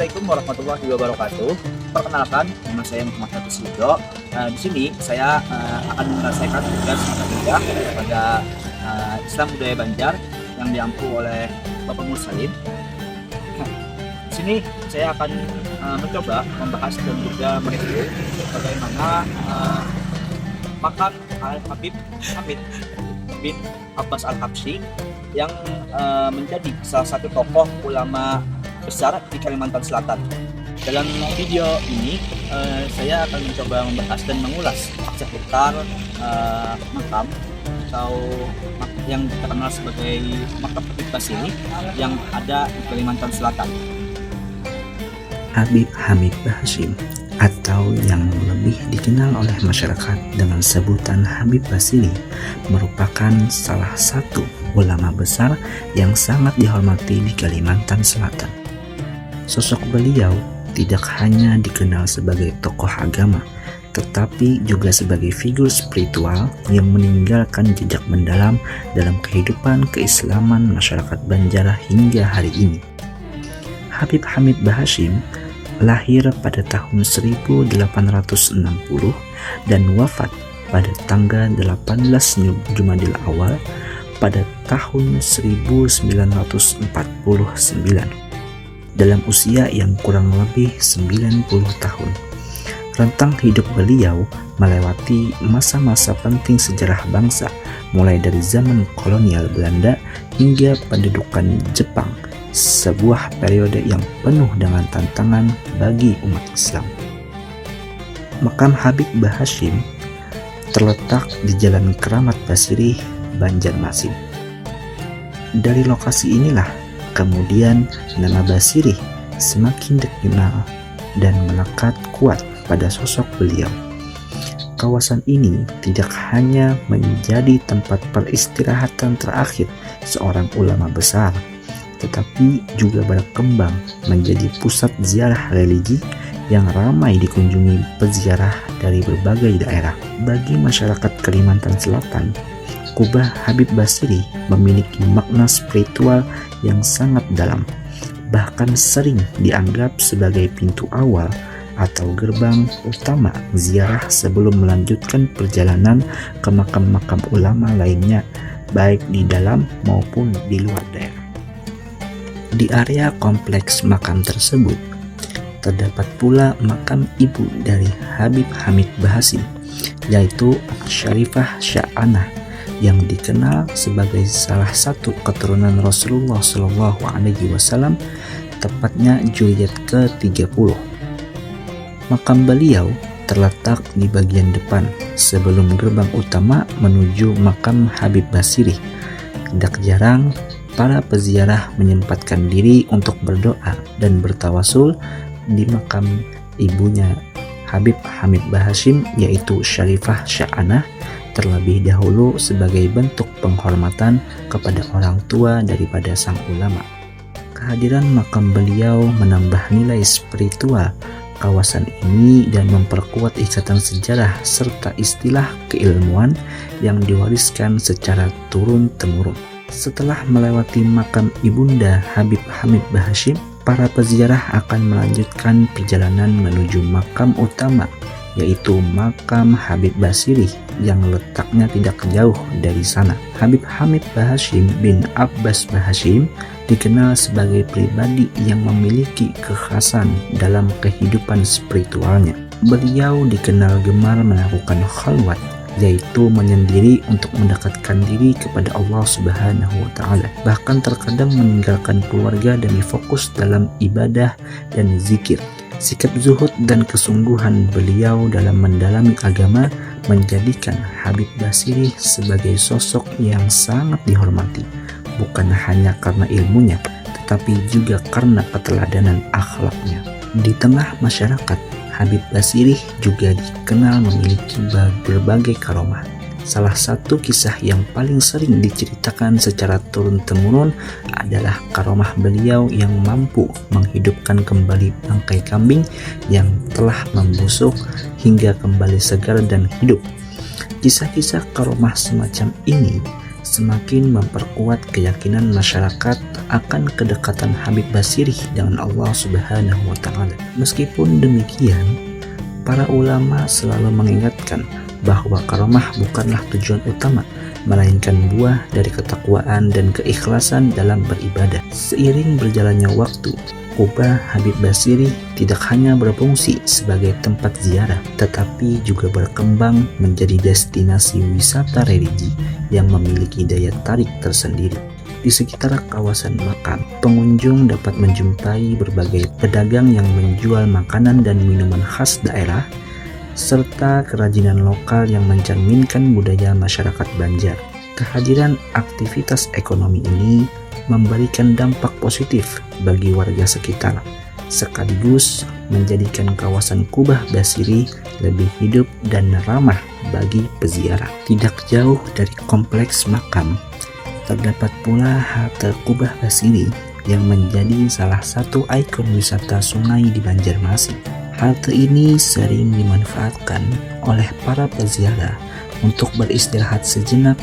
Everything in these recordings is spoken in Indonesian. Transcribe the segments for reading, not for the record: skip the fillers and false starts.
Assalamualaikum warahmatullahi wabarakatuh. Perkenalkan, nama saya Muhammad Fatus Yudo. Di sini saya akan menyelesaikan tugas mata kuliah pada Islam Budaya Banjar yang diampu oleh Bapak Mursalin. Di sini saya akan mencoba membahas dan juga mereview bagaimana makam Al-Habib Hamid bin Abbas Al-Habsyi yang menjadi salah satu tokoh ulama besar di Kalimantan Selatan. Dalam video ini saya akan mencoba membahas dan mengulas seputar makam atau yang terkenal sebagai makam Habib Basiri yang ada di Kalimantan Selatan. Habib Hamid Bahashim atau yang lebih dikenal oleh masyarakat dengan sebutan Habib Basiri merupakan salah satu ulama besar yang sangat dihormati di Kalimantan Selatan. Sosok beliau tidak hanya dikenal sebagai tokoh agama, tetapi juga sebagai figur spiritual yang meninggalkan jejak mendalam dalam kehidupan keislaman masyarakat Banjar hingga hari ini. Habib Hamid Bahashim lahir pada tahun 1860 dan wafat pada tanggal 18 Jumadil Awal pada tahun 1949 dalam usia yang kurang lebih 90 tahun. Rentang hidup beliau melewati masa-masa penting sejarah bangsa, mulai dari zaman kolonial Belanda hingga pendudukan Jepang, sebuah periode yang penuh dengan tantangan bagi umat Islam. Makam Habib Bahashim terletak di Jalan Keramat Basiri, Banjarmasin. Dari lokasi inilah kemudian nama Basiri semakin dikenal dan melekat kuat pada sosok beliau. Kawasan ini tidak hanya menjadi tempat peristirahatan terakhir seorang ulama besar, tetapi juga berkembang menjadi pusat ziarah religi yang ramai dikunjungi peziarah dari berbagai daerah. Bagi masyarakat Kalimantan Selatan, kubah Habib Basiri memiliki makna spiritual yang sangat dalam, bahkan sering dianggap sebagai pintu awal atau gerbang utama ziarah sebelum melanjutkan perjalanan ke makam-makam ulama lainnya, baik di dalam maupun di luar daerah. Di area kompleks makam tersebut terdapat pula makam ibu dari Habib Hamid Bahashim, yaitu Syarifah Sya'anah, yang dikenal sebagai salah satu keturunan Rasulullah SAW, tepatnya Juliet ke-30. Makam beliau terletak di bagian depan sebelum gerbang utama menuju makam Habib Basiri. Tidak jarang para peziarah menyempatkan diri untuk berdoa dan bertawasul di makam ibunya Habib Hamid Bahashim, yaitu Syarifah Sya'anah, terlebih dahulu sebagai bentuk penghormatan kepada orang tua daripada sang ulama. Kehadiran makam beliau menambah nilai spiritual kawasan ini dan memperkuat ikatan sejarah serta istilah keilmuan yang diwariskan secara turun-temurun. Setelah melewati makam ibunda Habib Hamid Bahashim, para peziarah akan melanjutkan perjalanan menuju makam utama, yaitu makam Habib Basiri yang letaknya tidak jauh dari sana. Habib Hamid Bahashim bin Abbas Bahashim dikenal sebagai pribadi yang memiliki kekhasan dalam kehidupan spiritualnya. Beliau dikenal gemar melakukan khalwat, yaitu menyendiri untuk mendekatkan diri kepada Allah Subhanahu wa Ta'ala. Bahkan terkadang meninggalkan keluarga demi fokus dalam ibadah dan zikir. Sikap zuhud dan kesungguhan beliau dalam mendalami agama menjadikan Habib Basiri sebagai sosok yang sangat dihormati, bukan hanya karena ilmunya, tetapi juga karena keteladanan akhlaknya. Di tengah masyarakat, Habib Basiri juga dikenal memiliki berbagai karomah. Salah satu kisah yang paling sering diceritakan secara turun-temurun adalah karomah beliau yang mampu menghidupkan kembali bangkai kambing yang telah membusuk hingga kembali segar dan hidup. Kisah-kisah karomah semacam ini semakin memperkuat keyakinan masyarakat akan kedekatan Habib Basiri dengan Allah Subhanahu wa Ta'ala. Meskipun demikian, para ulama selalu mengingatkan bahwa karomah bukanlah tujuan utama, melainkan buah dari ketakwaan dan keikhlasan dalam beribadah. Seiring berjalannya waktu, Kubah Habib Basiri tidak hanya berfungsi sebagai tempat ziarah, tetapi juga berkembang menjadi destinasi wisata religi yang memiliki daya tarik tersendiri. Di sekitar kawasan makam, pengunjung dapat menjumpai berbagai pedagang yang menjual makanan dan minuman khas daerah, serta kerajinan lokal yang mencerminkan budaya masyarakat Banjar. Kehadiran aktivitas ekonomi ini memberikan dampak positif bagi warga sekitar, sekaligus menjadikan kawasan Kubah Basiri lebih hidup dan ramah bagi peziarah. Tidak jauh dari kompleks makam, terdapat pula halte Kubah Basiri yang menjadi salah satu ikon wisata sungai di Banjarmasin. Halte ini sering dimanfaatkan oleh para peziarah untuk beristirahat sejenak,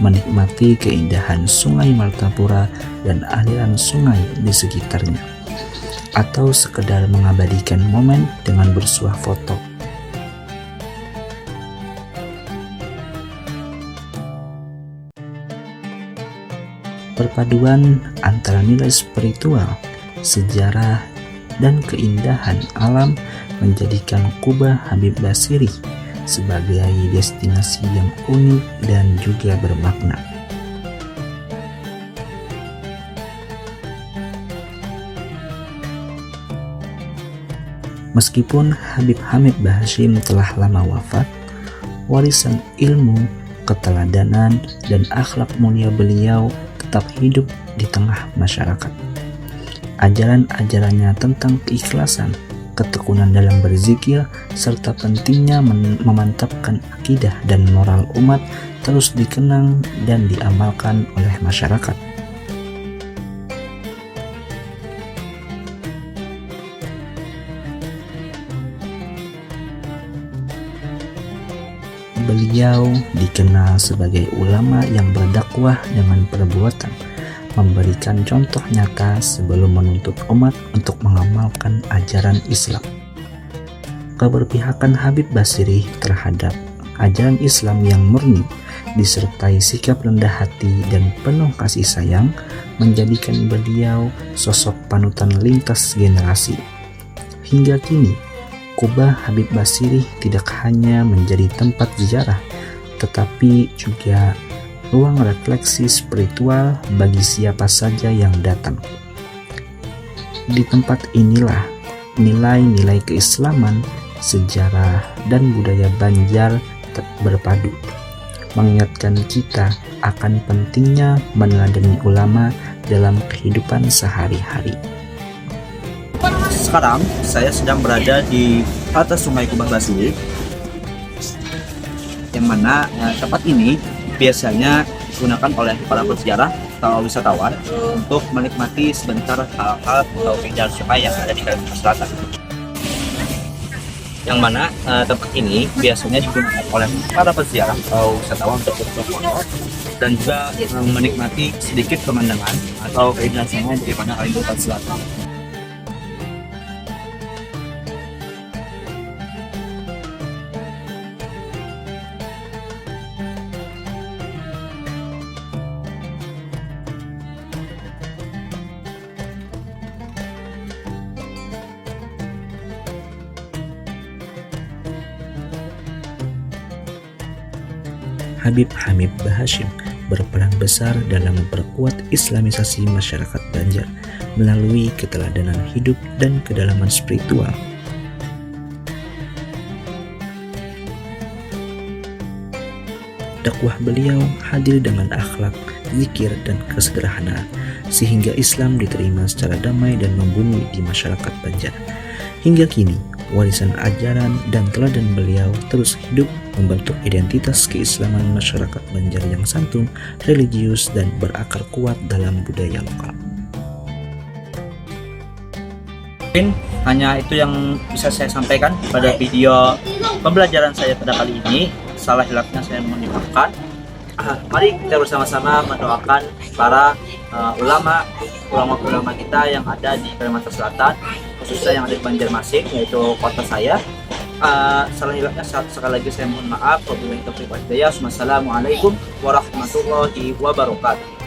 menikmati keindahan Sungai Martapura dan aliran sungai di sekitarnya, atau sekedar mengabadikan momen dengan bersuah foto. Perpaduan antara nilai spiritual, sejarah, dan keindahan alam menjadikan Kubah Habib Basiri sebagai destinasi yang unik dan juga bermakna. Meskipun Habib Hamid Bahashim telah lama wafat, warisan ilmu, keteladanan, dan akhlak mulia beliau tetap hidup di tengah masyarakat. Ajaran-ajarannya tentang keikhlasan, ketekunan dalam berzikir, serta pentingnya memantapkan akidah dan moral umat terus dikenang dan diamalkan oleh masyarakat. Beliau dikenal sebagai ulama yang berdakwah dengan perbuatan, memberikan contoh nyata sebelum menuntut umat untuk mengamalkan ajaran Islam. Keberpihakan Habib Basiri terhadap ajaran Islam yang murni disertai sikap rendah hati dan penuh kasih sayang menjadikan beliau sosok panutan lintas generasi. Hingga kini, Kubah Habib Basiri tidak hanya menjadi tempat ziarah, tetapi juga ruang refleksi spiritual bagi siapa saja yang datang. Di tempat inilah nilai-nilai keislaman, sejarah, dan budaya Banjar berpadu, mengingatkan kita akan pentingnya meneladani ulama dalam kehidupan sehari-hari. Sekarang saya sedang berada di atas Sungai Kubah Basiri, yang mana tempat ini biasanya digunakan oleh para peziarah atau wisatawan untuk menikmati sebentar hal-hal atau keindahan sungai yang ada di Kalimantan Selatan. Yang mana tempat ini biasanya digunakan oleh para peziarah atau wisatawan untuk berfoto dan juga menikmati sedikit pemandangan atau keindahan sungai di Kalimantan Selatan. Habib Hamid Bahashim berperan besar dalam memperkuat islamisasi masyarakat Banjar melalui keteladanan hidup dan kedalaman spiritual. Dakwah beliau hadir dengan akhlak, zikir, dan kesederhanaan, sehingga Islam diterima secara damai dan membumi di masyarakat Banjar. Hingga kini, warisan ajaran dan teladan beliau terus hidup membentuk identitas keislaman masyarakat Banjar yang santun, religius, dan berakar kuat dalam budaya lokal. Mungkin hanya itu yang bisa saya sampaikan pada video pembelajaran saya pada kali ini. Salah hilapnya saya mohon dimaafkan. Mari kita bersama-sama mendoakan para ulama kita yang ada di Kalimantan Selatan, khususnya yang ada di Banjarmasin, yaitu kota saya. Salah hilangnya sekali lagi saya mohon maaf. Wabillahi taufiq wal hidayah. Wassalamualaikum warahmatullahi wabarakatuh.